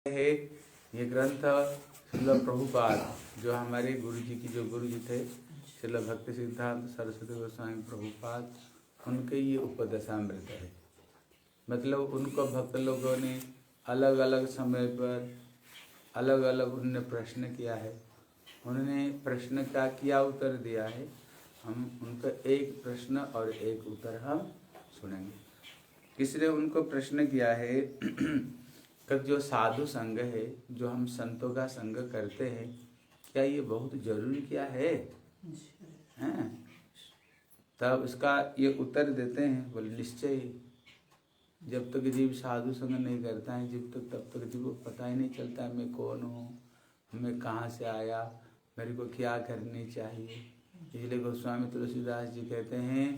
है ये ग्रंथ श्रील प्रभुपाद जो हमारे गुरु जी की जो गुरु जी थे श्रील भक्ति सिद्धांत सरस्वती गोस्वामी प्रभुपाद, उनके ये उपदेशामृत है। मतलब उनको भक्त लोगों ने अलग अलग समय पर अलग अलग उन्होंने प्रश्न किया है। उन्होंने प्रश्न का क्या उत्तर दिया है, हम उनका एक प्रश्न और एक उत्तर हम सुनेंगे। किसने उनको प्रश्न किया है कि जो साधु संग है, जो हम संतों का संग करते हैं, क्या ये बहुत जरूरी क्या है? हैं? तब इसका ये उत्तर देते हैं, बोले निश्चय। जब तक जीव साधु संग नहीं करता है, तब तक जीव को पता ही नहीं चलता है मैं कौन हूँ, मैं कहाँ से आया, मेरे को क्या करनी चाहिए। इसलिए गोस्वामी तुलसीदास जी कहते हैं,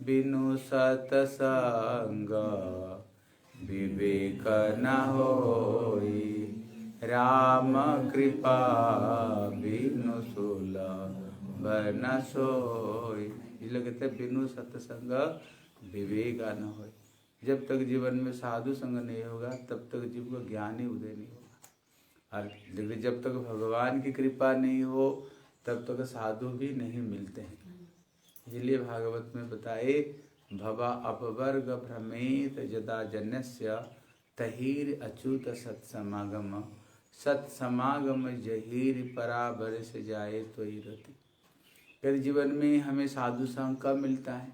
बिनु सतसंग विवेक न होई, राम कृपा बिनु सुलभ न सोई। इसलिए कहते हैं बिनु सत्संग विवेक न होई। जब तक जीवन में साधु संग नहीं होगा तब तक जीव को ज्ञान ही उदय नहीं होगा। और जब तक भगवान की कृपा नहीं हो तब तक साधु भी नहीं मिलते हैं। इसलिए भागवत में बताए, भवा अपवर्ग भ्रमेत जदा जन्यस्य तहीर अच्युत सत्समागम, सत्समागम जहीर पराबर से जाए तो ही रति। यदि जीवन में हमें साधु संग कब मिलता है?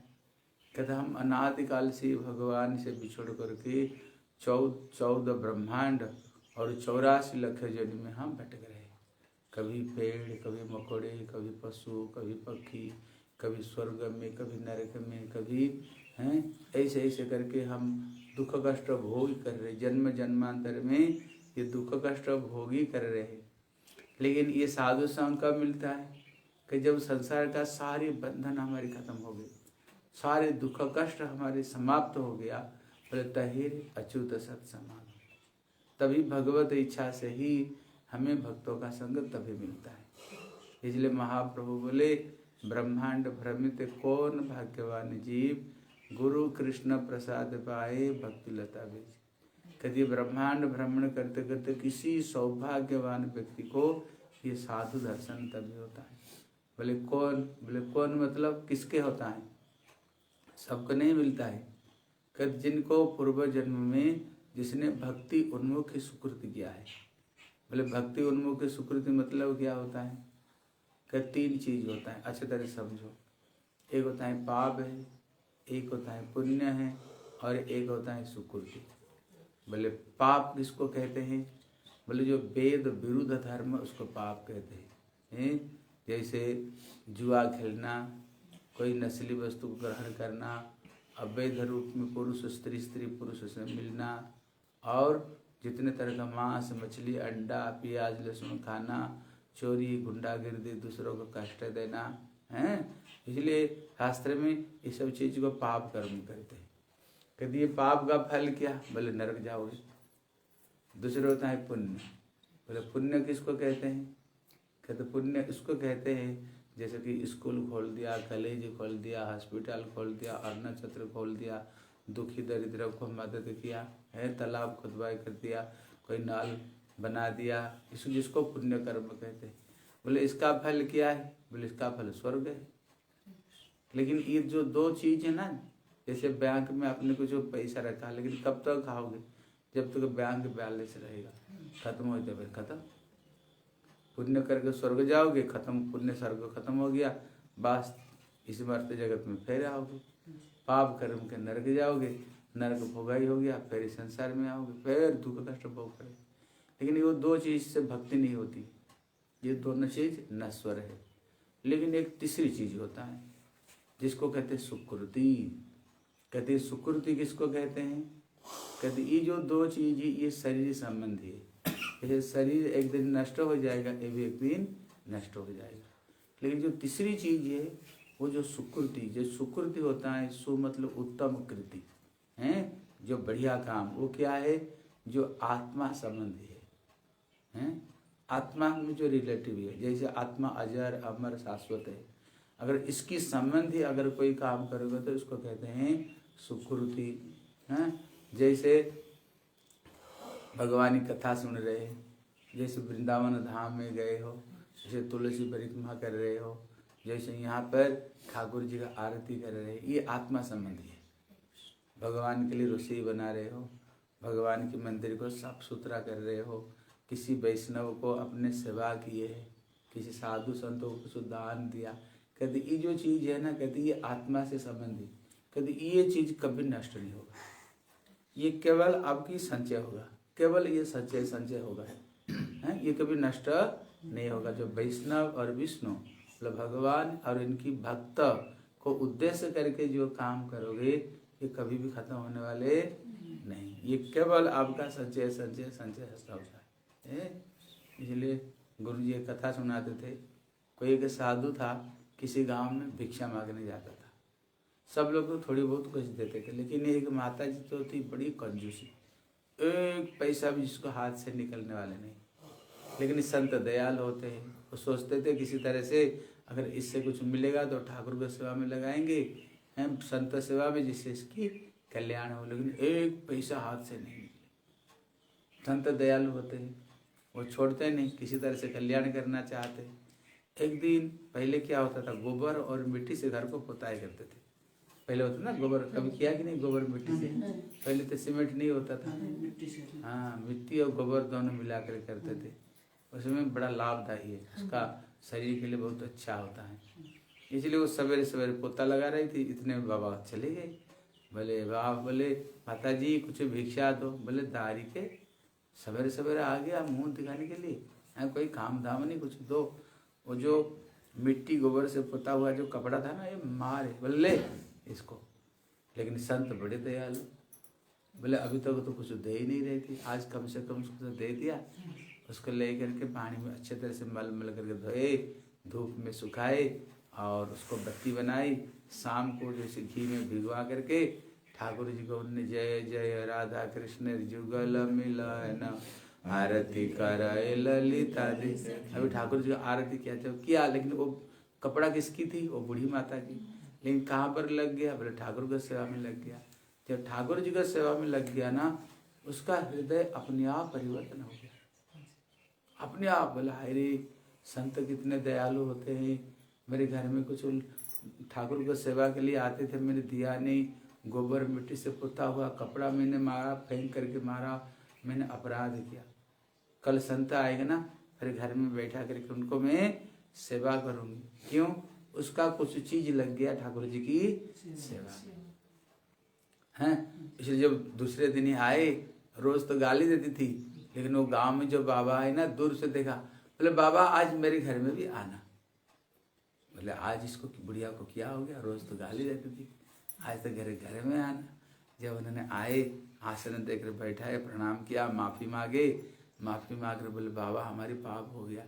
कहते हम अनादिकाल से भगवान से बिछोड़ करके 14 ब्रह्मांड और 84 लाख जन्म में हम भटक रहे। कभी पेड़, कभी मकोड़े, कभी पशु, कभी पक्षी, कभी स्वर्ग में, कभी नरक में, कभी हैं, ऐसे ऐसे करके हम दुख कष्ट भोग कर रहे। जन्म जन्मांतर में ये दुख कष्ट भोग ही कर रहे हैं। लेकिन ये साधु संग कब मिलता है? कि जब संसार का सारे बंधन हमारे खत्म हो गए, सारे दुख कष्ट हमारे समाप्त हो गया, बोले तहिर अच्युत सत्समागम। तभी भगवत इच्छा से ही हमें भक्तों का संग तभी मिलता है। इसलिए महाप्रभु बोले, ब्रह्मांड भ्रमित कौन भाग्यवान जीव, गुरु कृष्ण प्रसाद पाए भक्ति लता बीज। कभी ब्रह्मांड भ्रमण करते करते किसी सौभाग्यवान व्यक्ति को ये साधु दर्शन तभी होता है। बोले कौन? बोले कौन मतलब किसके होता है? सबको नहीं मिलता है। कद जिनको पूर्व जन्म में जिसने भक्ति उन्मुख सुकृति किया है। बोले भक्ति उन्मुख सुकृति मतलब क्या होता है? कि 3 चीज होता है, अच्छे तरह समझो। एक होता है पाप है, एक होता है पुण्य है, और एक होता है सुकृति। बोले पाप किसको कहते हैं? बोले जो वेद विरुद्ध धर्म उसको पाप कहते हैं। जैसे जुआ खेलना, कोई नस्ली वस्तु को ग्रहण करना, अवैध रूप में पुरुष स्त्री, स्त्री पुरुष से मिलना, और जितने तरह का मांस, मछली, अंडा, प्याज, लहसुन खाना, चोरी, गुंडागिर्दी, दूसरों को कष्ट देना है। इसलिए शास्त्र में ये सब चीज को पाप कर्म कहते हैं। कहते ये पाप का फल क्या? बोले नरक जाओगे। दूसरा होता है पुण्य। बोले पुण्य किसको कहते हैं? कहते पुण्य इसको कहते हैं जैसे कि स्कूल खोल दिया, कॉलेज खोल दिया, हॉस्पिटल खोल दिया, अन्न छत्र खोल दिया, दुखी दरिद्रों को मदद किया है, तालाब खुदवाई कर दिया, कोई नाल बना दिया, इसको जिसको पुण्य कर्म कहते हैं। बोले इसका फल क्या है? बोले इसका फल स्वर्ग है। लेकिन ये जो 2 चीज है ना, जैसे बैंक में आपने कुछ पैसा रखा, लेकिन कब तक खाओगे? जब तक बैंक बैलेंस रहेगा, खत्म हो जाए फिर खत्म। पुण्य करके स्वर्ग जाओगे, खत्म, पुण्य स्वर्ग खत्म हो गया, बस इस मरते जगत में फिर आओगे। पाप कर्म के नरक जाओगे, नरक भोगाई हो गया, फिर इस संसार में आओगे, फिर दुख कष्ट भोग करोगे। लेकिन ये 2 चीज से भक्ति नहीं होती, ये दोनों चीज नश्वर है। लेकिन एक तीसरी चीज होता है जिसको कहते हैं सुकृति। कहते हैं सुकृति किसको कहते हैं? कहते ये जो 2 चीज ये शरीर संबंधी है। जैसे शरीर एक दिन नष्ट हो जाएगा, ये भी एक दिन नष्ट हो जाएगा। लेकिन जो तीसरी चीज है वो जो सुकृति, जो सुकृति होता है, सु मतलब उत्तम कृति है, जो बढ़िया काम, वो क्या है? जो आत्मा संबंधी है। आत्मा में जो रिलेटिव है, जैसे आत्मा अजर अमर शाश्वत है, अगर इसकी संबंधी अगर कोई काम करोगे तो इसको कहते हैं सुकृति। जैसे भगवान की कथा सुन रहे, जैसे वृंदावन धाम में गए हो, जैसे तुलसी परिक्रमा कर रहे हो, जैसे यहाँ पर ठाकुर जी का आरती कर रहे हैं, ये आत्मा संबंधी है। भगवान के लिए रसोई बना रहे हो, भगवान के मंदिर को साफ सुथरा कर रहे हो, किसी वैष्णव को अपने सेवा किए, किसी साधु संतों को कुछ दान दिया, कहते ये जो चीज़ है ना, कहते ये आत्मा से संबंधी, कहते ये चीज़ कभी नष्ट नहीं होगा, ये केवल आपकी संचय होगा, केवल ये संचय होगा है, ये कभी नष्ट नहीं होगा। जो वैष्णव और विष्णु मतलब भगवान और इनकी भक्त को उद्देश्य करके जो काम करोगे ये कभी भी खत्म होने वाले नहीं, ये केवल आपका संचय होता है। इसलिए गुरु जी एक कथा सुनाते थे, कोई एक साधु था, किसी गांव में भिक्षा मांगने जाता था, सब लोग को थोड़ी बहुत कुछ देते थे, लेकिन एक माता जी तो थी बड़ी कंजूसी, एक पैसा भी जिसको हाथ से निकलने वाले नहीं। लेकिन संत दयाल होते हैं, वो सोचते थे किसी तरह से अगर इससे कुछ मिलेगा तो ठाकुर की सेवा में लगाएंगे, हैं संत सेवा में, जिससे इसकी कल्याण हो। लेकिन एक पैसा हाथ से नहीं निकले। संत दयालु होते हैं, वो छोड़ते नहीं, किसी तरह से कल्याण करना चाहते हैं। एक दिन पहले क्या होता था, गोबर और मिट्टी से घर को पुताई करते थे। पहले होता ना गोबर, कभी किया कि नहीं गोबर मिट्टी से? पहले तो सीमेंट नहीं होता था, हाँ मिट्टी और गोबर दोनों मिला कर करते थे। उसमें बड़ा लाभदायी है, उसका शरीर के लिए बहुत अच्छा होता है। इसलिए वो सवेरे सवेरे पोता लगा रही थी, इतने में बाबा चले गए। बोले बाबा, बोले माता जी कुछ भिक्षा दो। बोले दारी के सवेरे सवेरे आ गया मुंह दिखाने के लिए, कोई काम धाम नहीं, कुछ दो। वो जो मिट्टी गोबर से पोता हुआ जो कपड़ा था ना, ये मारे, बोले ले इसको। लेकिन संत बड़े दयालु, बोले अभी तक तो कुछ दे ही नहीं रही थी, आज कम से कम उसको तो दे दिया। उसको ले करके पानी में अच्छे तरह से मल मल करके धोए, धूप में सुखाए और उसको बत्ती बनाई। शाम को जैसे घी में भिगवा करके ठाकुर जी को उन्होंने जय जय राधा कृष्ण जुगल मिलन आरती कराए ललिता दी। अभी ठाकुर जी का आरती किया, लेकिन वो कपड़ा किसकी थी? वो बूढ़ी माता की। लेकिन कहाँ पर लग गया? बोले ठाकुर की सेवा में लग गया। जब ठाकुर जी का सेवा में लग गया ना, उसका हृदय अपने आप परिवर्तन हो गया, अपने आप। बोला अरे संत कितने दयालु होते हैं, मेरे घर में कुछ ठाकुर को सेवा के लिए आते थे, मैंने दिया नहीं, गोबर मिट्टी से पुता हुआ कपड़ा मैंने मारा, फेंक करके मारा, मैंने अपराध किया। कल संत आएगा ना, फिर घर में बैठा करके उनको मैं सेवा करूँगी। क्यों? उसका कुछ चीज लग गया ठाकुर जी की सेवा हैं। इसलिए जब दूसरे दिन ही आए, रोज तो गाली देती थी, लेकिन वो गांव में जो बाबा है ना, दूर से देखा, बोले बाबा आज मेरे घर में भी आना। बोले आज इसको बुढ़िया को क्या हो गया, रोज तो गाली देती थी, आज तो घर में आना। जब उन्होंने आए, आसन देकर बैठाए, प्रणाम किया, माफ़ी मांगे, माफ़ी मांग कर बोले बाबा हमारी पाप हो गया,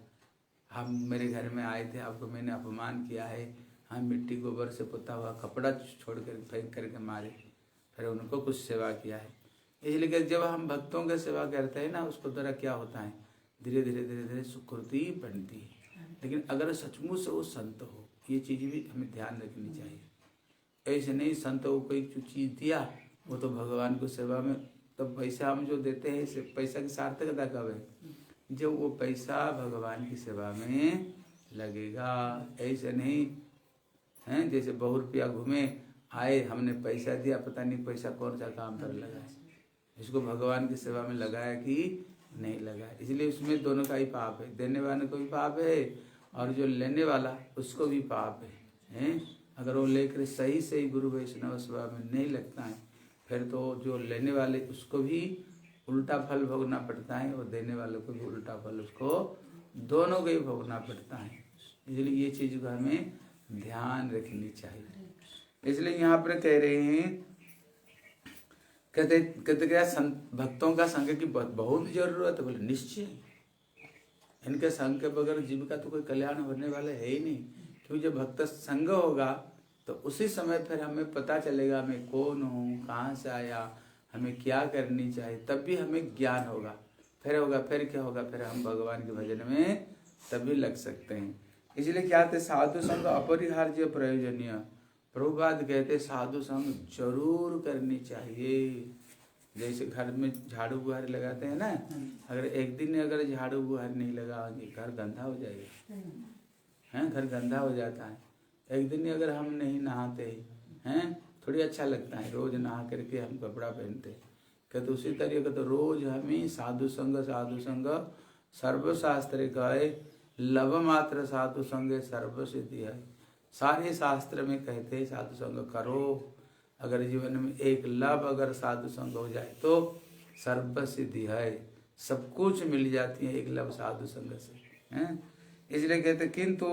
हम मेरे घर में आए थे, आपको मैंने अपमान किया है, हम मिट्टी गोबर से पुता हुआ कपड़ा छोड़ कर फेंक करके मारे, फिर उनको कुछ सेवा किया है। इसलिए जब हम भक्तों की सेवा करते हैं ना, उसको द्वारा क्या होता है, धीरे धीरे सुकृति बनती है। लेकिन अगर सचमुच से वो संत हो, ये चीज़ भी हमें ध्यान रखनी चाहिए। ऐसे नहीं संत को कोई चीज़ दिया, वो तो भगवान को सेवा में, तो पैसा हम जो देते हैं, पैसा की सार्थकता कब है? जब वो पैसा भगवान की सेवा में लगेगा। ऐसे नहीं हैं जैसे 100 रुपया घूमे आए, हमने पैसा दिया, पता नहीं पैसा कौन सा काम पर लगा है, इसको भगवान की सेवा में लगाया कि नहीं लगाया। इसलिए उसमें दोनों का ही पाप है, देने वाले को भी पाप है और जो लेने वाला उसको भी पाप है। अगर वो लेकर सही गुरु वैष्णव सेवा में नहीं लगता है, फिर तो जो लेने वाले उसको भी उल्टा फल भोगना पड़ता है और देने वालों को भी उल्टा फल, उसको दोनों को ही भोगना पड़ता है। इसलिए ये चीज़ को हमें ध्यान रखनी चाहिए। इसलिए यहाँ पर कह रहे हैं, कहते क्या भक्तों का संग की बहुत जरूरत है। बोले निश्चय, इनके संग के बगैर जीव का तो कोई कल्याण होने वाला है ही नहीं। क्योंकि जब भक्त संग होगा तो उसी समय फिर हमें पता चलेगा मैं कौन हूँ, कहाँ से आया, हमें क्या करनी चाहिए, तब भी हमें ज्ञान होगा। फिर क्या होगा, फिर हम भगवान के भजन में तभी लग सकते हैं। इसलिए क्या थे, साधु संग अपरिहार्य प्रयोजनीय। प्रभुपाद कहते साधु संग जरूर करनी चाहिए, जैसे घर में झाड़ू बुहारी लगाते हैं ना, अगर एक दिन अगर झाड़ू बुहारी नहीं लगाओगे घर गंदा हो जाएगा, हैं, घर गंदा हो जाता है। एक दिन अगर हम नहीं नहाते हैं, थोड़ी अच्छा लगता है, रोज नहा करके हम कपड़ा पहनते। कहते उसी तरीके तो रोज हमें साधु संग सर्वशास्त्र कहे, लव मात्र साधु संग सर्व सिद्धि है। सारे शास्त्र में कहते हैं साधु संग करो। अगर जीवन में एक लव अगर साधु संग हो जाए तो सर्व सिद्धि है, सब कुछ मिल जाती है एक लव साधु संग से, हैं। इसलिए कहते किंतु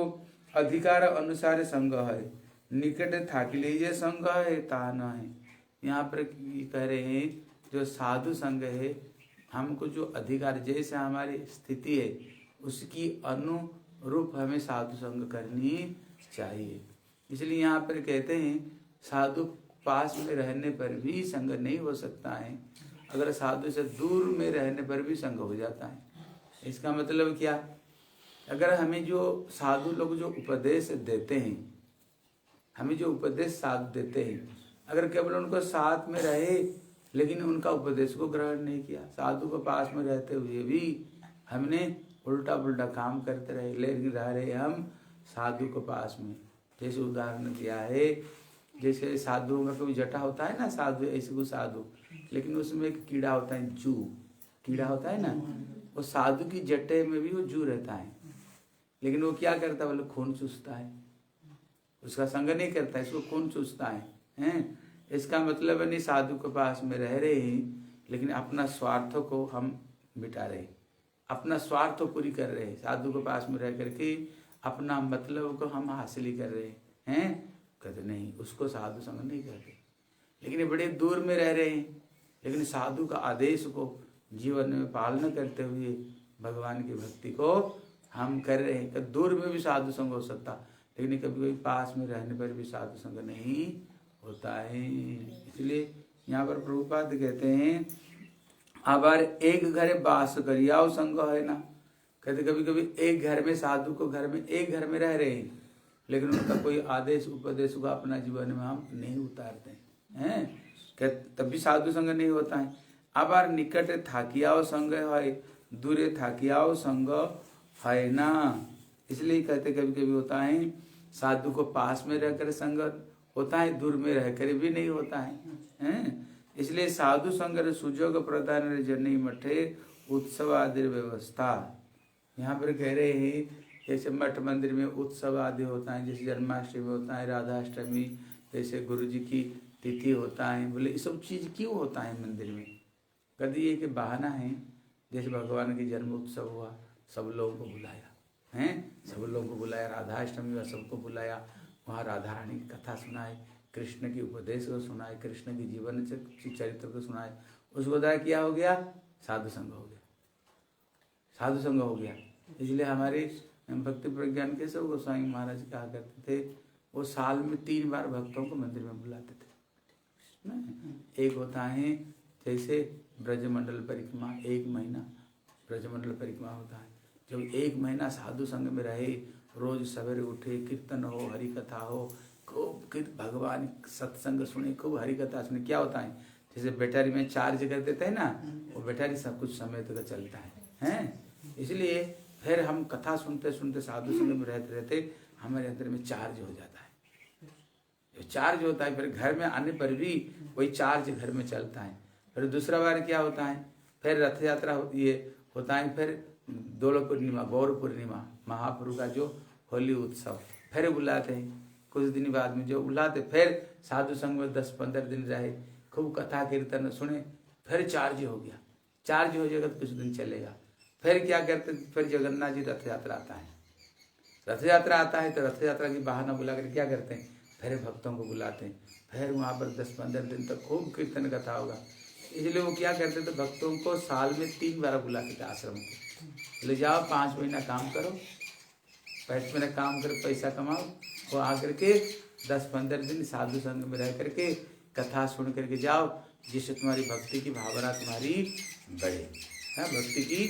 अधिकार अनुसार संग है, निकट थाकी लीजिए संग है ता न है। यहाँ पर कह रहे हैं जो साधु संग है, हमको जो अधिकार जैसे हमारी स्थिति है उसकी अनुरूप हमें साधु संग करनी चाहिए। इसलिए यहाँ पर कहते हैं साधु पास में रहने पर भी संग नहीं हो सकता है, अगर साधु से दूर में रहने पर भी संग हो जाता है। इसका मतलब क्या, अगर हमें जो साधु लोग जो उपदेश देते हैं, हमें जो उपदेश साधु देते हैं, अगर केवल उनको साथ में रहे लेकिन उनका उपदेश को ग्रहण नहीं किया, साधु के पास में रहते हुए भी हमने उल्टा पुल्टा काम करते रहे, लेकिन रह रहे हम साधु के पास में। जैसे उदाहरण दिया है, जैसे साधुओं में कोई जटा होता है ना, साधु ऐसे को साधु, लेकिन उसमें एक कीड़ा होता है, जू कीड़ा होता है ना, वो साधु की जटे में भी वो जू रहता है, लेकिन वो क्या करता है, बोले खून चूसता है, उसका संग नहीं करता है, इसको खून चूसता है, हैं। इसका मतलब नहीं साधु के पास में रह रहे हैं लेकिन अपना स्वार्थ को हम मिटा रहे, अपना स्वार्थ पूरी कर रहे हैं, साधु के पास में रह करके अपना मतलब को हम हासिल कर रहे हैं। कहते नहीं, उसको साधु संग नहीं करते। लेकिन ये बड़े दूर में रह रहे हैं, लेकिन साधु का आदेश को जीवन में पालना करते हुए भगवान की भक्ति को हम कर रहे हैं। कभी दूर में भी साधु संग हो सकता, लेकिन कभी कभी पास में रहने पर भी साधु संग नहीं होता है। इसलिए यहाँ पर प्रभुपाद कहते हैं आबार एक घर बास करियाओ संग है ना। कहते कभी कभी एक घर में साधु को घर में एक घर में रह रहे हैं, लेकिन उनका कोई आदेश उपदेश को अपना जीवन में हम नहीं उतारते हैं, तब भी साधु संग नहीं होता है। आबार निकट थाकियाओ संग है, दूरे थाकियाओ संग है ना। इसलिए कहते कभी कभी होता है साधु को पास में रहकर संग होता है, दूर में रहकर भी नहीं होता है, हैं। इसलिए साधु संग सुजोग प्रदान जनी मठे उत्सव आदि व्यवस्था। यहाँ पर कह रहे हैं जैसे मठ मंदिर में उत्सव आदि होता है, जैसे जन्माष्टमी होता है, राधाष्टमी, जैसे गुरु जी की तिथि होता है। बोले ये सब चीज़ क्यों होता है मंदिर में? कहते ये कि बहाना है, जैसे भगवान की जन्म उत्सव हुआ, सब लोगों को बुलाया, हैं, सब लोगों को बुलाया, राधाष्टमी हुआ, सबको बुलाया, वहाँ राधा रानी की कथा सुनाए, कृष्ण की उपदेश को सुनाए, कृष्ण की जीवन चरित्र को सुनाए, उसको द्वारा क्या हो गया? साधु संग हो गया, साधु संग हो गया। इसलिए हमारे भक्ति प्रज्ञान के सब गोस्वामी महाराज कहा करते थे, वो साल में 3 बार भक्तों को मंदिर में बुलाते थे। एक होता है जैसे ब्रजमंडल परिक्रमा, 1 महीना ब्रजमंडल परिक्रमा होता है, जब 1 महीना साधु संग में रहे, रोज सवेरे उठे, कीर्तन हो, हरि कथा हो, खूब भगवान सत्संग सुने, खूब हरि कथा सुने। क्या होता है जैसे बैटरी में चार्ज कर देते हैं ना, वो बैटरी सब कुछ समय तक चलता है, हैं। इसलिए फिर हम कथा सुनते सुनते साधु संग में रहते रहते हमारे अंदर में चार्ज हो जाता है। जो चार्ज होता है फिर घर में आने पर भी वही चार्ज घर में चलता है। फिर दूसरा बार क्या होता है, फिर रथ यात्रा होती है, होता है फिर दोल पूर्णिमा, गौर पूर्णिमा, महाप्रभु का जो होली उत्सव, फिर बुलाते हैं। कुछ दिन बाद में जो बुलाते, फिर साधु संग में 10-15 दिन रहे, खूब कथा कीर्तन सुने, फिर चार्ज हो गया। चार्ज हो जाएगा तो कुछ दिन चलेगा। फिर क्या करते, फिर जगन्नाथ जी रथ यात्रा आता है। रथ यात्रा आता है तो रथ यात्रा की बहाना बुला कर क्या करते हैं, फिर भक्तों को बुलाते हैं, फिर वहाँ पर 10-15 दिन तक खूब कीर्तन कथा होगा। इसलिए वो क्या करते थे, भक्तों को साल में 3 बार बुलाते थे आश्रम को, ले जाओ 5 महीना काम करो, 5 महीना काम कर पैसा कमाओ, वो आकर के 10-15 दिन साधु संग में रह करके कथा सुन करके जाओ, जिससे तुम्हारी भक्ति की भावना तुम्हारी बढ़े, है, भक्ति की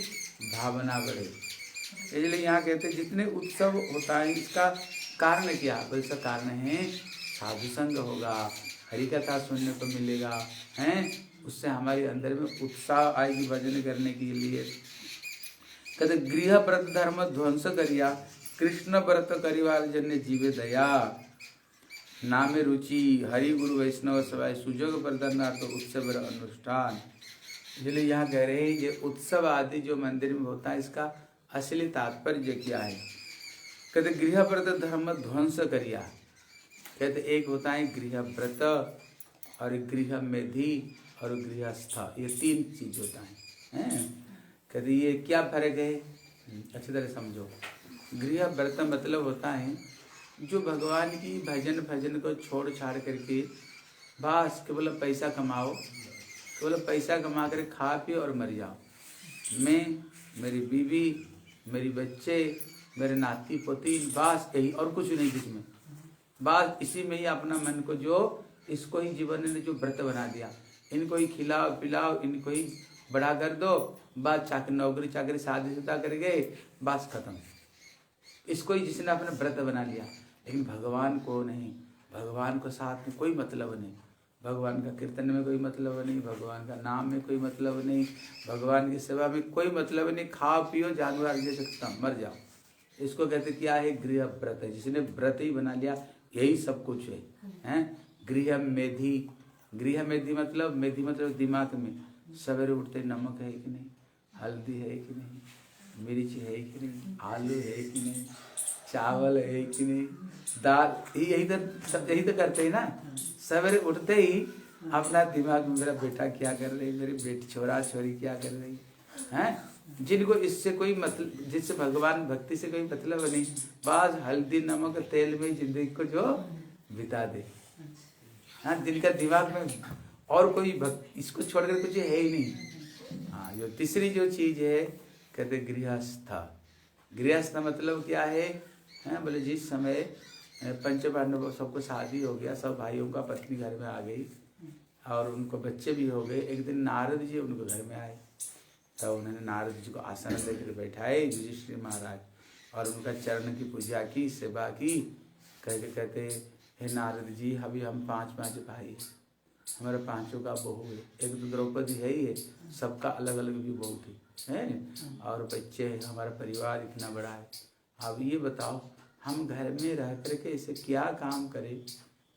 भावना बढ़े। इसलिए यहाँ कहते जितने उत्सव होता है इसका कारण क्या? तो इसका कारण है साधु संग होगा, हरि कथा सुनने को मिलेगा, हैं, उससे हमारे अंदर में उत्साह आएगी भजन करने के लिए। कहते गृह व्रत धर्म ध्वंस करिया, कृष्ण व्रत करिवार जन्य जीवे दया। नामे रुचि हरि गुरु वैष्णव सवाय सुजोग प्रदर्शनार्थ उत्सव अनुष्ठान। इसलिए यहाँ कह रहे हैं ये उत्सव आदि जो मंदिर में होता है इसका असली तात्पर्य क्या है। कहते गृह व्रत धर्म ध्वंस करिया। कहते एक होता है गृह व्रत और गृह मेधि और गृहस्थ, ये तीन चीज होता है। कहते ये क्या फर्क है, अच्छी तरह समझो। गृह व्रत मतलब होता है जो भगवान की भजन को छोड़ छाड़ करके बस केवल पैसा कमाओ, केवल पैसा कमा कर खा पियो और मर जाओ। मैं, मेरी बीवी, मेरे बच्चे, मेरे नाती पोती, बस यही और कुछ नहीं जिसमें, बस इसी में ही अपना मन को जो इसको ही जीवन ने जो व्रत बना दिया, इनको ही खिलाओ पिलाओ, इनको ही बड़ा कर दो, बस नौकरी चाकरी शादी शुदा कर गए, बस खत्म। इसको ही जिसने अपना व्रत बना लिया। लेकिन भगवान को नहीं, भगवान को साथ में कोई मतलब नहीं, भगवान का कीर्तन में कोई मतलब नहीं, भगवान का नाम में कोई मतलब नहीं, भगवान की सेवा में कोई मतलब नहीं। खाओ पियो जानवर जैसे खत्म, मर जाओ। इसको कहते क्या है, गृह व्रत है। जिसने व्रत ही बना लिया यही सब कुछ है, हैं? गृह मेधि, गृह मेधि मतलब, मेधि मतलब दिमाग में सवेरे उठते नमक है कि नहीं, हल्दी है कि नहीं, मिर्च है कि नहीं, आलू है कि नहीं, चावल है कि नहीं, दाल, यही तो करते हैं ना। सवेरे उठते ही अपना दिमाग में मेरा बेटा क्या कर रही, मेरी बेटी छोरा छोरी क्या कर रही हैं। जिनको इससे कोई मतलब, जिससे भगवान भक्ति से कोई मतलब नहीं, बस हल्दी नमक तेल में जिंदगी को जो बिता दे। हाँ, जिनका दिमाग में और कोई इसको छोड़कर कुछ है ही नहीं। हाँ, जो तीसरी जो चीज है कहते गृहस्थ। गृहस्थ मतलब क्या है, बोले जिस समय पंच पांडव सबको शादी हो गया, सब भाइयों का पत्नी घर में आ गई और उनको बच्चे भी हो गए। एक दिन नारद जी उनको घर में आए, तो उन्होंने नारद जी को आसन देकर बैठाए युधिष्ठिर महाराज, और उनका चरण की पूजा की, सेवा की। कहते हे नारद जी, अभी हम पांच भाई, हमारे पांचों का बहू है, एक तो द्रौपदी है ही है, सबका अलग अलग भी बहू थी है, और बच्चे हैं, हमारा परिवार इतना बड़ा है। अब ये बताओ हम घर में रह करके इसे क्या काम करें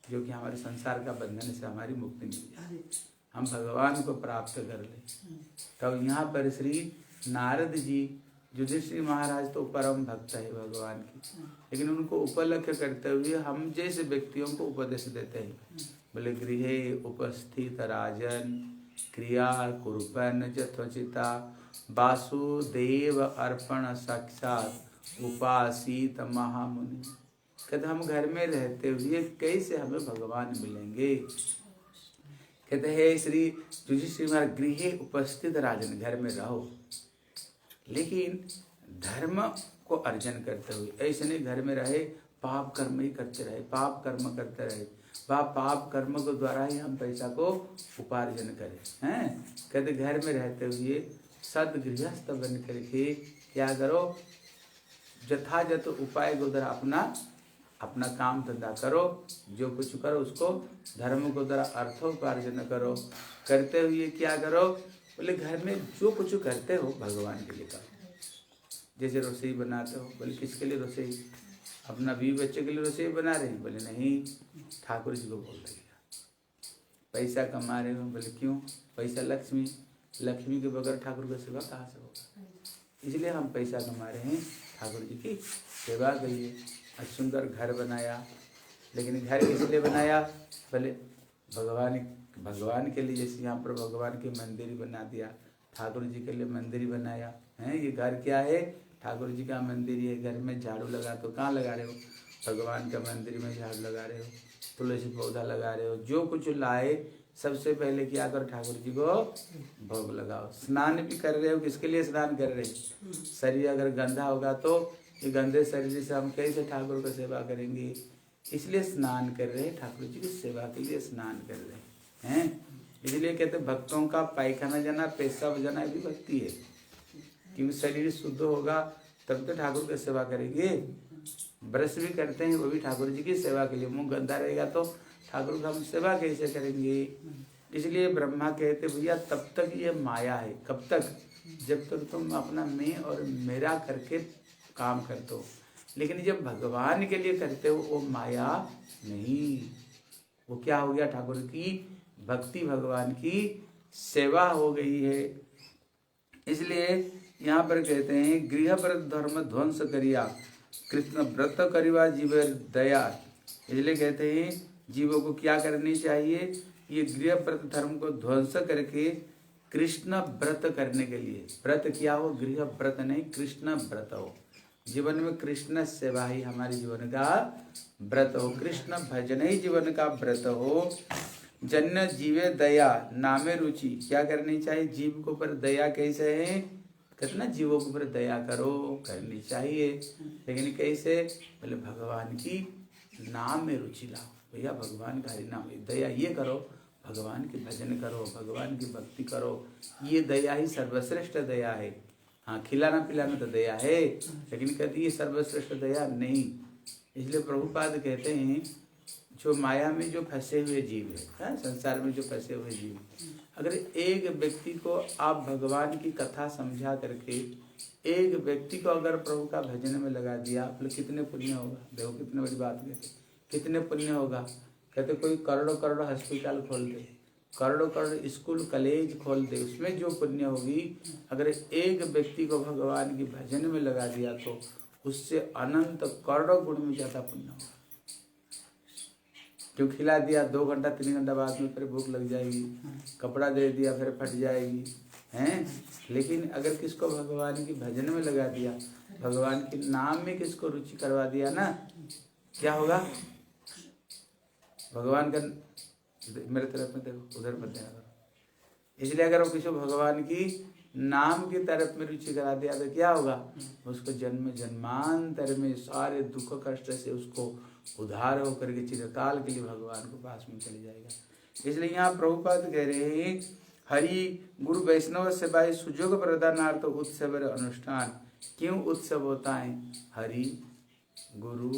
जो कि हमारे संसार का बंधन से हमारी मुक्ति मिल जाए, हम भगवान को प्राप्त कर लें। तब यहाँ पर श्री नारद जी, युधिष्ठिर महाराज तो परम भक्त है भगवान की, लेकिन उनको उपलक्ष्य करते हुए हम जैसे व्यक्तियों को उपदेश देते हैं। बोले गृहे उपस्थित राजन क्रिया कुरुपन यथोचिता, वासुदेव अर्पण साक्षात उपासित महामुनि। कहते हम घर में रहते हुए कैसे हमें भगवान मिलेंगे। कहते हैं श्री युधिष्ठिर महाराज, गृहे उपस्थित राजन, घर में रहो लेकिन धर्म को अर्जन करते हुए, ऐसे नहीं घर में रहे पाप कर्म ही करते रहे, पाप कर्म करते रहे, पाप कर्म को द्वारा ही हम पैसा को उपार्जन करें हैं। कहते घर में रहते हुए सदगृहस्थ बन करके क्या करो, यथाजथ उपाय को द्वारा अपना काम धंधा करो, जो कुछ करो उसको धर्म को द्वारा अर्थोपार्जन करो। करते हुए क्या करो, बोले घर में जो कुछ करते हो भगवान के लिए करो। जैसे रसोई बनाते हो, बोले किसके लिए रसोई, अपना बीवी बच्चे के लिए रसोई बना रहे हैं, बोले नहीं ठाकुर जी को बोल रही है। पैसा कमा रहे हो, बोले क्यों, पैसा लक्ष्मी के बगैर ठाकुर का सेवा कहाँ से होगा, इसलिए हम पैसा कमा रहे हैं, ठाकुर जी की सेवा के लिए। सुंदर घर बनाया, लेकिन घर किस लिए बनाया, बोले भगवान के लिए। जैसे यहाँ पर भगवान के मंदिर बना दिया, ठाकुर जी के लिए मंदिर बनाया है। ये घर क्या है, ठाकुर जी का मंदिर है। घर में झाड़ू लगा तो कहाँ लगा रहे हो, भगवान का मंदिर में झाड़ू लगा रहे हो, तुलसी पौधा लगा रहे हो। जो कुछ लाए सबसे पहले क्या करो, ठाकुर जी को भोग लगाओ। स्नान भी कर रहे हो, किसके लिए स्नान कर रहे हो, शरीर अगर गंदा होगा तो ये गंदे शरीर से हम कैसे ठाकुर को सेवा करेंगे, इसलिए स्नान कर रहे हैं, ठाकुर जी की सेवा के लिए स्नान कर रहे हैं। इसलिए कहते भक्तों का पायखाना जाना, पेशाब जाना भी भक्ति है, क्योंकि शरीर शुद्ध होगा तब तो ठाकुर की सेवा करेंगे। ब्रश भी करते हैं वो भी ठाकुर जी की सेवा के लिए, मुंह गंदा रहेगा तो ठाकुर का हम सेवा कैसे करेंगे। इसलिए ब्रह्मा कहते भैया तब तक ये माया है। कब तक? जब तक तुम अपना मैं और मेरा करके काम करते हो। लेकिन जब भगवान के लिए करते हो वो माया नहीं, वो क्या हो गया? ठाकुर की भक्ति, भगवान की सेवा हो गई है। इसलिए यहाँ पर कहते हैं गृह व्रत धर्म ध्वंस करिया कृष्ण व्रत करिवा जीव दया। इसलिए कहते हैं जीवों को क्या करनी चाहिए? ये गृह व्रत धर्म को ध्वंस करके कृष्ण व्रत करने के लिए। व्रत क्या हो? गृह व्रत नहीं, कृष्ण व्रत हो। जीवन में कृष्ण सेवा ही हमारे जीवन का व्रत हो, कृष्ण भजन ही जीवन का व्रत हो। जन्य जीवे दया नामे रुचि। क्या करनी चाहिए? जीव के ऊपर दया कैसे है? कितना जीवों के ऊपर दया करो, करनी चाहिए। लेकिन कैसे? बोले भगवान की नाम में रुचि लाओ। भैया भगवान का हरि नाम, दया ये करो, भगवान के भजन करो, भगवान की भक्ति करो। ये दया ही सर्वश्रेष्ठ दया है। हाँ, खिलाना पिलाना तो दया है, लेकिन कहती ये सर्वश्रेष्ठ दया नहीं। इसलिए प्रभुपाद कहते हैं जो माया में जो फंसे हुए जीव है, संसार में जो फंसे हुए जीव, अगर एक व्यक्ति को आप भगवान की कथा समझा करके एक व्यक्ति को अगर प्रभु का भजन में लगा दिया, बोले कितने पुण्य होगा। देखो कितनी बड़ी बात कहते, कितने पुण्य होगा। कहते कोई करोड़ों करोड़ों हॉस्पिटल खोल दे, करोड़ों करोड़ स्कूल कॉलेज खोल दे, उसमें जो पुण्य होगी, अगर एक व्यक्ति को भगवान की भजन में लगा दिया तो उससे अनंत करोड़ों गुण में ज़्यादा पुण्य होगा। जो खिला दिया 2 घंटा 3 घंटा बाद में फिर भूख लग जाएगी, कपड़ा दे दिया फिर फट जाएगी, हैं। लेकिन अगर किसको भगवान की भजन में लगा दिया, भगवान के नाम में किसको रुचि करवा दिया ना, क्या होगा? भगवान का मेरे तरफ में देखो, उधर मत देखा करो। इसलिए अगर वो किसी भगवान की नाम की तरफ में रुचि करा दिया तो क्या होगा? उसको जन्म जन्मांतर में सारे दुख कष्ट से उसको उद्धार होकर के चिरकाल के लिए भगवान को पास में चले जाएगा। इसलिए यहाँ प्रभुपाद कह रहे हैं हरि गुरु वैष्णव सेवाई सुजोग प्रदानार्थ उत्सव अनुष्ठान। क्यों उत्सव होता है? हरि गुरु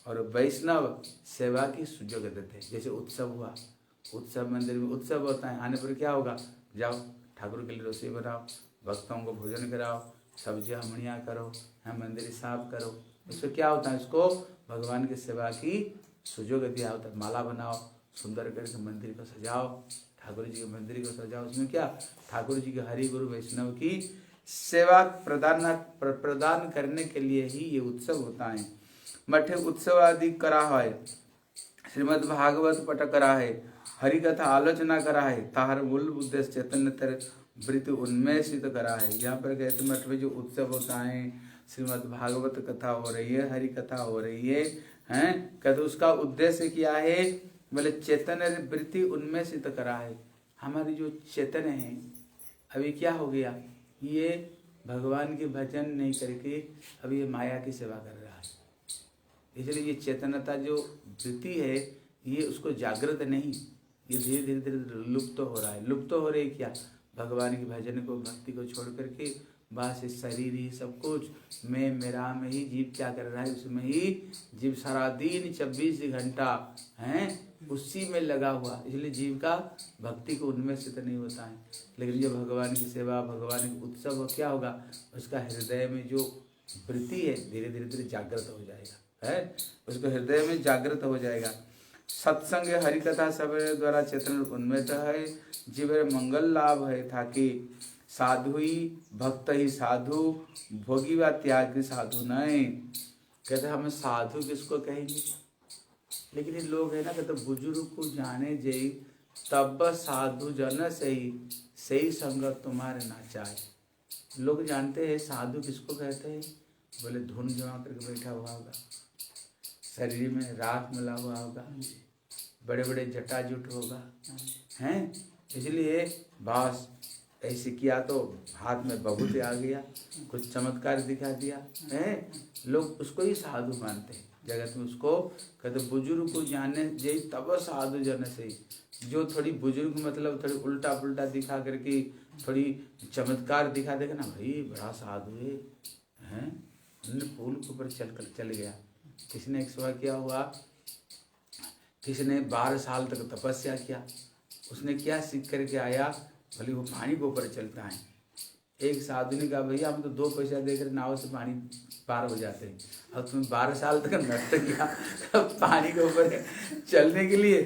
और वैष्णव सेवा की सुजोग देते हैं। जैसे उत्सव हुआ, उत्सव मंदिर में उत्सव होता है, आने पर क्या होगा? जाओ ठाकुर के लिए रसोई बनाओ, भक्तों को भोजन कराओ, सब्जियाँ मणियाँ करो, यहाँ मंदिर साफ करो। उससे क्या होता है? इसको भगवान की सेवा की सुजोग दिया होता है। माला बनाओ, सुंदर करके मंदिर को सजाओ, ठाकुर जी के मंदिर को सजाओ। उसमें क्या? ठाकुर जी के हरि गुरु वैष्णव की सेवा प्रदान करने के लिए ही ये उत्सव होता है। मठे उत्सव आदि करा है, श्रीमद् भागवत पठ करा है, हरि कथा आलोचना करा है, ताहर मूल उद्देश्य चैतन्य तर वृत्ति उन्मेषित करा है। यहाँ पर कहते मठ में जो उत्सव होता है, श्रीमद् भागवत कथा हो रही है, हरि कथा हो रही है, हैं, कहते उसका उद्देश्य क्या है? बोले चैतन्य वृत्ति उन्मेषित करा है। हमारी जो चैतन्य है अभी क्या हो गया? ये भगवान के भजन नहीं करके अभी ये माया की सेवा कर रहा है। इसलिए ये चेतनता जो वृत्ति है ये उसको जागृत नहीं, ये धीरे धीरे धीरे लुप्त हो रहा है। लुप्त हो रही क्या? भगवान के भजन को भक्ति को छोड़ करके बस इस शरीर ही सब कुछ मैं मेरा में ही जीव क्या कर रहा है, उसमें ही जीव सारा दिन 24 घंटा हैं उसी में लगा हुआ। इसलिए जीव का भक्ति को उनमें से तो नहीं होता है। लेकिन जो भगवान की सेवा भगवान के उत्सव हो क्या होगा? उसका हृदय में जो वृत्ति है धीरे धीरे धीरे जागृत हो जाएगा, है उसको हृदय में जागृत हो जाएगा। सत्संग हरिकथा सब द्वारा चेतन उन्मेष है, जीव मंगल लाभ है ताकि साधु ही भक्त ही साधु भोगी व त्यागी साधु नहीं। कहते हम साधु किसको कहेंगे? लेकिन ये लोग है ना कहते बुजुर्ग को जाने जई तब साधु जन सही संगत तुम्हारे ना चाहे। लोग जानते हैं साधु किसको कहते हैं? बोले धुन जमा करके बैठा हुआ होगा, शरीर में राख मिला हुआ होगा, बड़े बड़े जटाजुट होगा, हैं। इसलिए बस ऐसे किया तो हाथ में बहुत आ गया, कुछ चमत्कार दिखा दिया, हैं। लोग उसको ही साधु मानते हैं जगत में। उसको कहते बुजुर्ग को जाने जय तब साधु जन सही। जो थोड़ी बुजुर्ग मतलब थोड़ी उल्टा पुल्टा दिखा करके थोड़ी चमत्कार दिखा देगा ना, भाई बड़ा साधु है, हैं। उन्होंने फूल के ऊपर चल गया। किसी ने एक सुबह क्या हुआ, किसी ने 12 साल तक तपस्या किया, उसने क्या सीख करके आया, भले वो पानी के ऊपर चलता है। एक साधु ने कहा भैया हम तो 2 पैसा देकर नाव से पानी पार हो जाते हैं, अब तुम 12 साल तक नष्ट किया पानी के ऊपर चलने के लिए।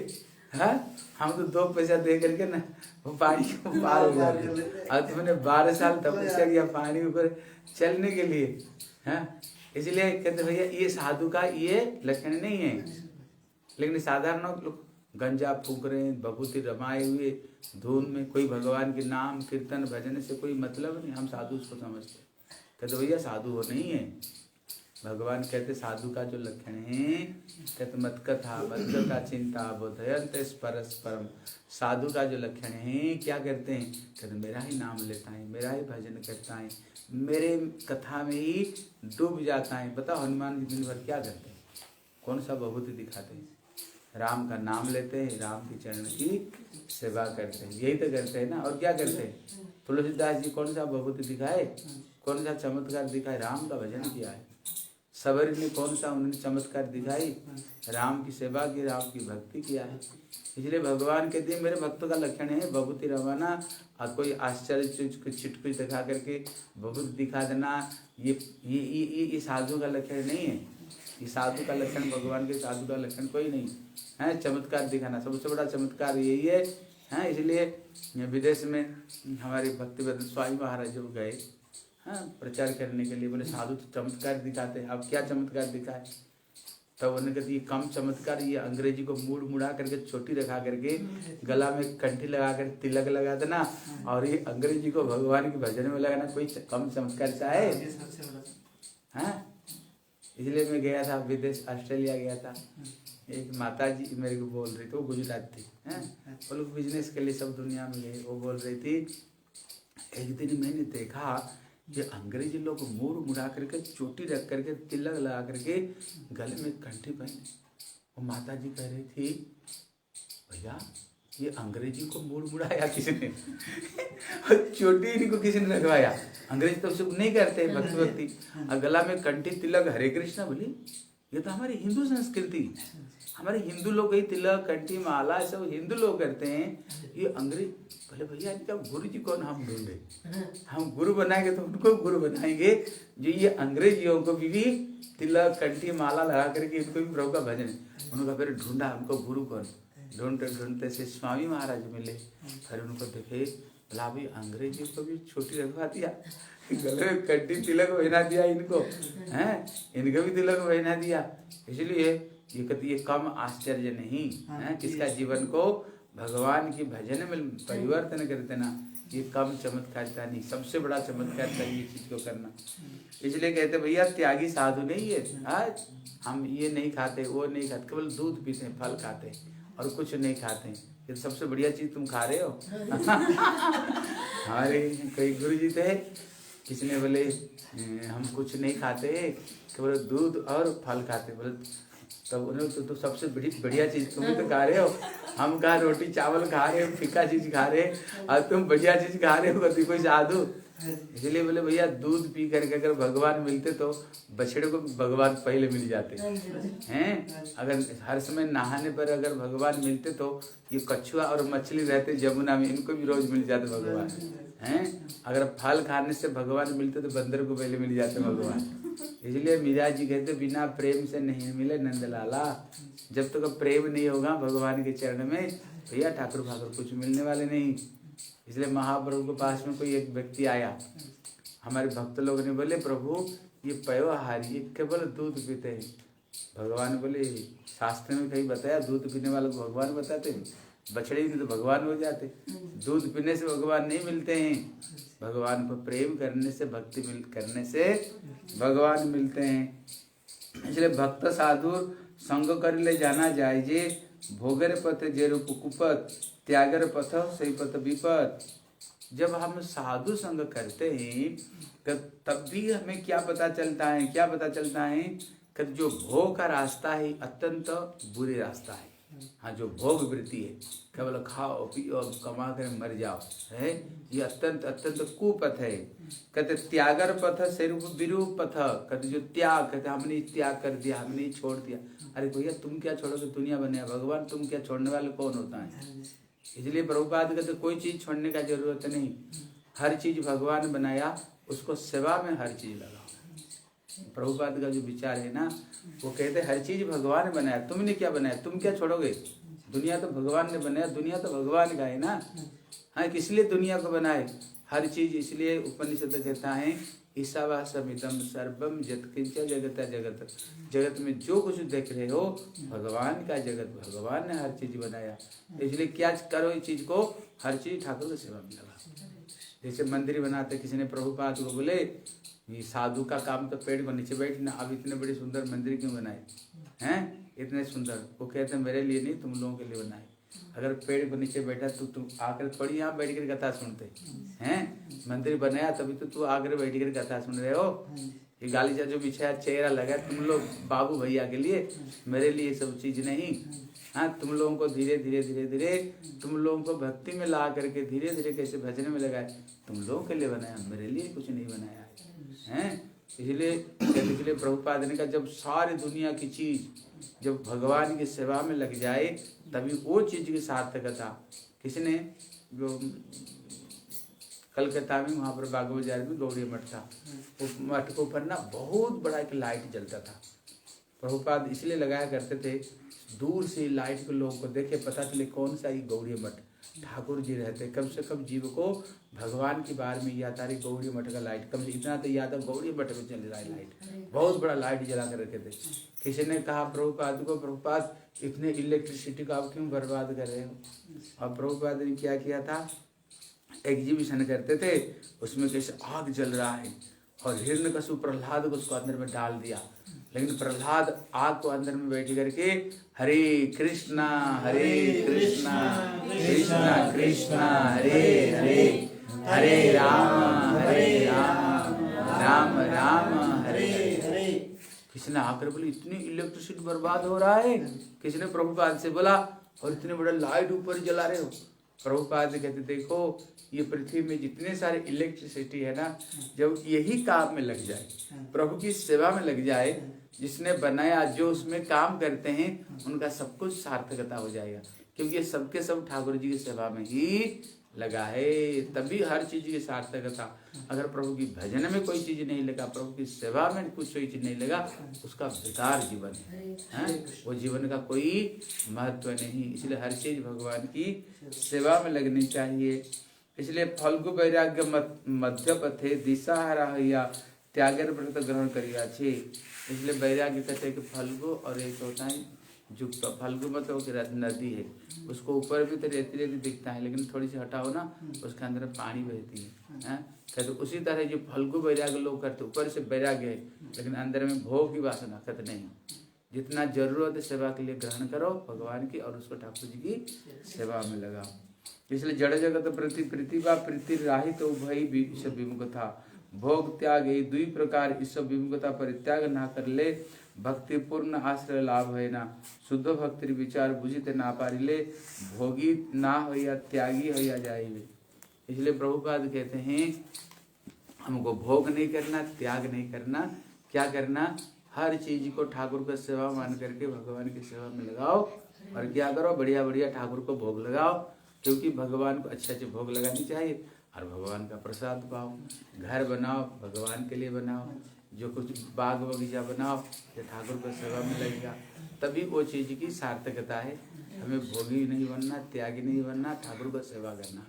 हाँ, हम तो 2 पैसा दे करके ना वो पानी के पार हो जाते, अब तुमने 12 साल तपस्या किया पानी के ऊपर चलने के लिए। हाँ, इसलिए कहते भैया ये साधु का ये लक्षण नहीं है। लेकिन साधारण लोग गंजा फूक रहे हैं, बभूति रमाए हुए धुन में, कोई भगवान के नाम कीर्तन भजन से कोई मतलब नहीं, हम साधु उसको समझते। कहते भैया साधु वो नहीं है। भगवान कहते साधु का जो लक्षण है, कहते मत कथा मत का चिंता बोधयंत परस्परम। साधु का जो लक्षण है क्या करते हैं, कहते मेरा ही नाम लेता है, मेरा ही भजन करता है, मेरे कथा में ही डूब जाता है। बताओ हनुमान जी दिन भर क्या करते हैं, कौन सा विभूति दिखाते हैं, राम का नाम लेते हैं, राम के चरण की सेवा करते हैं, यही तो करते हैं ना। और क्या करते हैं, तुलसीदास जी कौन सा विभूति दिखाए, कौन सा चमत्कार दिखाए, राम का भजन किया है। सबरी ने कौन सा उन्होंने चमत्कार दिखाई, राम की सेवा की, राम की भक्ति किया है। इसलिए भगवान कहते हैं मेरे भक्तों का लक्षण है विभूति रवाना, और कोई आश्चर्य चुटकुल दिखा करके विभूति दिखा देना, ये साधु का लक्षण नहीं है। ये साधु का लक्षण, भगवान के साधु का लक्षण कोई नहीं है। चमत्कार दिखाना सबसे बड़ा चमत्कार यही है। इसलिए विदेश में हमारे भक्तिवेदांत स्वामी महाराज जब गए प्रचार करने के लिए, बोले साधु तो चमत्कार दिखाते हैं, अब क्या चमत्कार दिखाए। तब उन्होंने कहते ये कम चमत्कार, ये अंग्रेजी को मुड़ा करके छोटी रखा करके गला में कंठी लगा कर तिलक लगा देना, और ये अंग्रेजी को भगवान के भजन में लगाना, कोई कम चमत्कार चाहे। हाँ, इसलिए मैं गया था विदेश, ऑस्ट्रेलिया गया था। एक माता जी मेरे को बोल रही थी, वो गुजरात थी, वो लोग बिजनेस के लिए सब दुनिया में गए। वो बोल रही थी एक दिन मैंने देखा कि अंग्रेजी लोग मुड़ा करके चोटी रख करके तिलक लगा करके गले में कंठी पहने। वो माता जी कह रही थी भैया ये अंग्रेजी को मुड़ाया किसने चोटी इनको किसी ने रखवाया, अंग्रेजी तो सब नहीं करते भक्ति, और गला में कंठी तिलक हरे कृष्णा। बोली ये तो हमारी हिंदू संस्कृति, हमारे हिंदू लोग ही तिलक कंठी माला सब हिंदू लोग करते हैं, ये अंग्रेज। बोले भैया इनका गुरु जी कौन हम ढूंढे, हम गुरु बनाएंगे तो उनको गुरु बनाएंगे जो ये अंग्रेजियों को भी तिलक कंठी माला लगा करके इनको भी प्रभु का भजन है। उनका फिर ढूंढा हमको गुरु कौन, ढूंढते ढूंढते से स्वामी महाराज मिले। फिर उनको देखे, बोला भाई अंग्रेजियों को भी छोटी रखवा दिया, गले में कंठी तिलक पहना दिया इनको, हैं इनको भी तिलक पहना दिया। इसलिए ये कहती ये कम आश्चर्य नहीं है, किसका जीवन को भगवान की भजन में परिवर्तन करते ना, ये कम चमत्कारिता नहीं, सबसे बड़ा चमत्कार था ये चीज को करना। इसलिए कहते भैया त्यागी साधु नहीं है। आज हम ये नहीं खाते वो नहीं खाते, केवल दूध पीते हैं, फल खाते हैं और कुछ नहीं खाते हैं, ये सबसे बढ़िया चीज तुम खा रहे हो। हमारे कई गुरु जी थे, किसी ने बोले हम कुछ नहीं खाते केवल दूध और फल खाते, बोले तब उन्हें तो सबसे बढ़िया चीज तुम तो खा रहे हो, हम कहा रोटी चावल खा रहे हो, फीका चीज खा रहे और तुम बढ़िया चीज खा रहे हो, कभी कोई साधु। इसलिए बोले भैया दूध पी करके अगर भगवान मिलते तो बछड़े को भगवान पहले मिल जाते हैं। अगर हर समय नहाने पर अगर भगवान मिलते तो ये कछुआ और मछली रहते जमुना में, इनको भी रोज मिल जाते भगवान हैं। अगर फल खाने से भगवान मिलते तो बंदर को पहले मिल जाते भगवान। इसलिए मीरा जी कहते बिना प्रेम से नहीं मिले नंदलाला, जब तक तो प्रेम नहीं होगा भगवान के चरण में भैया ठाकुर भाकुर कुछ मिलने वाले नहीं। इसलिए महाप्रभु के पास में कोई एक व्यक्ति आया, हमारे भक्त लोग ने बोले प्रभु ये पयोहारी ये केवल दूध पीते हैं। भगवान बोले शास्त्र में कहीं बताया दूध पीने वालों को भगवान बताते हैं, बछड़े में तो भगवान हो जाते, दूध पीने से भगवान नहीं मिलते हैं, भगवान को प्रेम करने से भक्ति करने से भगवान मिलते हैं। इसलिए भक्त साधु संग कर ले जाना जाए जे, भोगर पथ जे रूप कुपत, त्यागर पथ सही पथ विपत। जब हम साधु संग करते हैं तब भी हमें क्या पता चलता है, क्या पता चलता है कि जो भोग का रास्ता है अत्यंत बुरे रास्ता है। हाँ, जो भोग वृत्ति है केवल खाओ पियो कमा कर मर जाओ है, ये अत्यंत अत्यंत कुपथ है। कहते त्यागर पथ से विरूप पथ, कहते जो त्याग, कहते हमने त्याग कर दिया, हमने छोड़ दिया। अरे भैया तुम क्या छोड़ोगे, दुनिया बने भगवान, तुम क्या छोड़ने वाले कौन होता है। इसलिए प्रभुपाद कहते कोई चीज छोड़ने का जरूरत नहीं, हर चीज भगवान बनाया, उसको सेवा में हर चीज लगाओ। प्रभुपाद का जो विचार है ना, वो कहते हर चीज भगवान ने बनाया, तुमने क्या बनाया, तुम क्या छोड़ोगे? दुनिया तो भगवान ने बनाया, दुनिया तो भगवान का है ना। हाँ, किस लिए दुनिया को बनाए? हर चीज। इसलिए उपनिषद कहता है ईशावासमिदं सर्वम यत्किंच जगत जगत, जगत में जो कुछ देख रहे हो भगवान का जगत, भगवान ने हर चीज बनाया। इसलिए क्या करो इस चीज को, हर चीज ठाकुर की सेवा में लगा। जैसे मंदिर बनाते, किसी ने प्रभुपाद को बोले ये साधु का काम तो पेड़ को नीचे बैठना, अब इतने बड़े सुंदर मंदिर क्यों बनाए हैं, इतने सुंदर? वो कहते मेरे लिए नहीं, तुम लोगों के लिए बनाए। अगर पेड़ को नीचे बैठा तो तुम आकर थोड़ी यहाँ बैठ कर कथा सुनते हैं। मंदिर बनाया तभी तो तू आकर बैठ कर कथा सुन रहे हो। ये गालीचा जो बिछाया चेहरा लगा तुम लोग बाबू भैया के लिए, मेरे लिए सब चीज नहीं। हाँ, तुम लोगों को धीरे धीरे धीरे धीरे तुम लोगों को भक्ति में ला करके धीरे धीरे कैसे भजन में लगाए, तुम लोगों के लिए बनाया, मेरे लिए कुछ नहीं बनाया है। इसलिए प्रभुपाद ने कहा जब सारी दुनिया की चीज जब भगवान की सेवा में लग जाए तभी वो चीज की सार्थकता। किसने, जो कलकत्ता में वहाँ पर बाग बाजार में गौड़ी मठ था, उस मठ के ऊपर ना बहुत बड़ा एक लाइट जलता था। प्रभुपाद इसलिए लगाया करते थे दूर से लाइट को लोगों को देखे पता चले कौन सा ये गौड़ी मठ ठाकुर जी रहते, कम से कम जीव को भगवान की बार में याद आ रही गौड़ी मठ का लाइट, कम से इतना तो याद है गौड़ी मठ में चल रहा है लाइट, बहुत बड़ा लाइट जला कर रखे थे। किसी ने कहा प्रभुपाद को, प्रभुपाद इतने इलेक्ट्रिसिटी को आप क्यों बर्बाद कर रहे हो? और प्रभुपाद ने क्या किया था, एग्जीबिशन करते थे, उसमें कैसे आग जल रहा है और हिरण्यकशिपु प्रहलाद को उसको अंदर में डाल दिया, लेकिन प्रहलाद आग को अंदर में बैठ करके हरे कृष्णा कृष्णा कृष्णा हरे हरे, हरे राम राम राम हरे हरे। किसी ने आकर बोले इतनी इलेक्ट्रिसिटी बर्बाद हो रहा है, किसी ने प्रभुपाद से बोला और इतने बड़ा लाइट ऊपर जला रहे हो। प्रभुपाद कहते देखो ये पृथ्वी में जितने सारे इलेक्ट्रिसिटी है ना, जब यही काम में लग जाए, प्रभु की सेवा में लग जाए, जिसने बनाया जो उसमें काम करते हैं उनका सब कुछ सार्थकता हो जाएगा, क्योंकि ये सबके सब ठाकुर जी की सेवा में ही लगा है, तभी हर चीज की सार्थकता। अगर प्रभु की भजन में कोई चीज नहीं लगा, प्रभु की सेवा में कुछ कोई चीज नहीं लगा, उसका बेकार जीवन है, वो जीवन का कोई महत्व नहीं। इसलिए हर चीज भगवान की सेवा में लगनी चाहिए। इसलिए फल्गु वैराग्य मध्य पथे दिशा हरा त्यागर व्रत ग्रहण करिया छे। इसलिए वैराग्य कहते हैं कि फल्गु और एक होता है जुक्त। फल्गु मतलब नदी है, उसको ऊपर भी तो रेती रेती दिखता है, लेकिन थोड़ी सी हटाओ ना उसके अंदर पानी बहती है। कहते उसी तरह जो फल्गु वैराग्य लोग करते, ऊपर से वैराग्य है लेकिन अंदर में भोग की वासना कहते नहीं। जितना जरूरत है सेवा के लिए ग्रहण करो भगवान की और उसको ठाकुर जी की सेवा में लगाओ। इसलिए जड़ जगत प्रति प्रीति व प्रीति राहित उभय विमुख था। भोग त्याग ये दुई प्रकार इस विमुखता परित्याग ना कर ले, भक्ति पूर्ण आश्रय लाभ है ना। शुद्ध भक्ति विचार बुझित ना पारिले, भोगी ना हो या त्यागी हो या जाइए। इसलिए प्रभुपाद कहते हैं हमको भोग नहीं करना, त्याग नहीं करना, क्या करना, हर चीज को ठाकुर का सेवा मान करके भगवान की सेवा में लगाओ। और क्या करो, बढ़िया बढ़िया ठाकुर को भोग लगाओ, क्योंकि भगवान को अच्छे अच्छे भोग लगानी चाहिए और भगवान का प्रसाद पाओ। घर बनाओ भगवान के लिए बनाओ, जो कुछ बाग बगीचा बनाओ जो ठाकुर को सेवा में लगेगा, तभी वो चीज़ की सार्थकता है। हमें भोगी नहीं बनना, त्यागी नहीं बनना, ठाकुर को सेवा करना।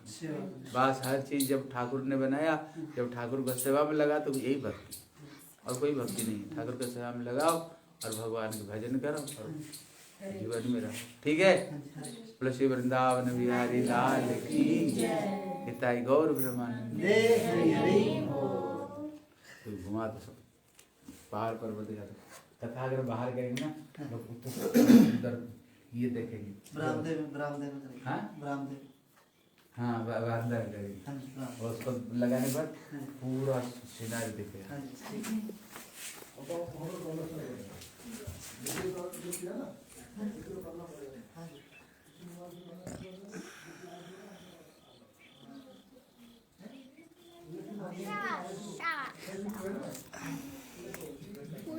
बस हर चीज़ जब ठाकुर ने बनाया, जब ठाकुर को सेवा में लगा तो यही भक्ति, और कोई भक्ति नहीं। ठाकुर को सेवा में लगाओ और भगवान का भजन करो और जीवन में रहो। ठीक है। तुलसी वृंदावन बिहारी लाल की हिताई गौर ब्रह्मानंद। घुमा तो सब पहाड़ पर्वत कथा अगर बाहर करेंगे ना तो ये देखेंगे हाँ बांधर करेंगे और उसको लगाने पर पूरा सिनारी दिखेगा।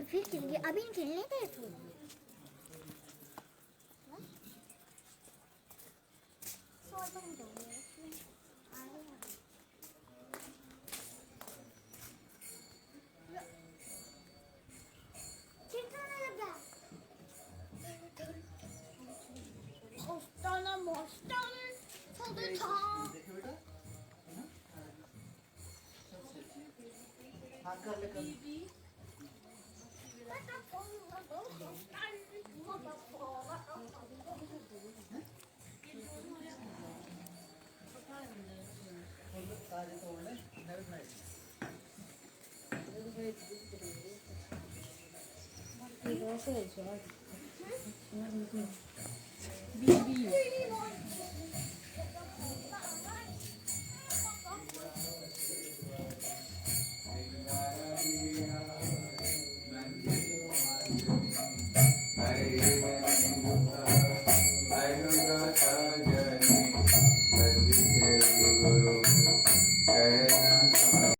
फिर खेलेंगे, अभी खेलने थे तो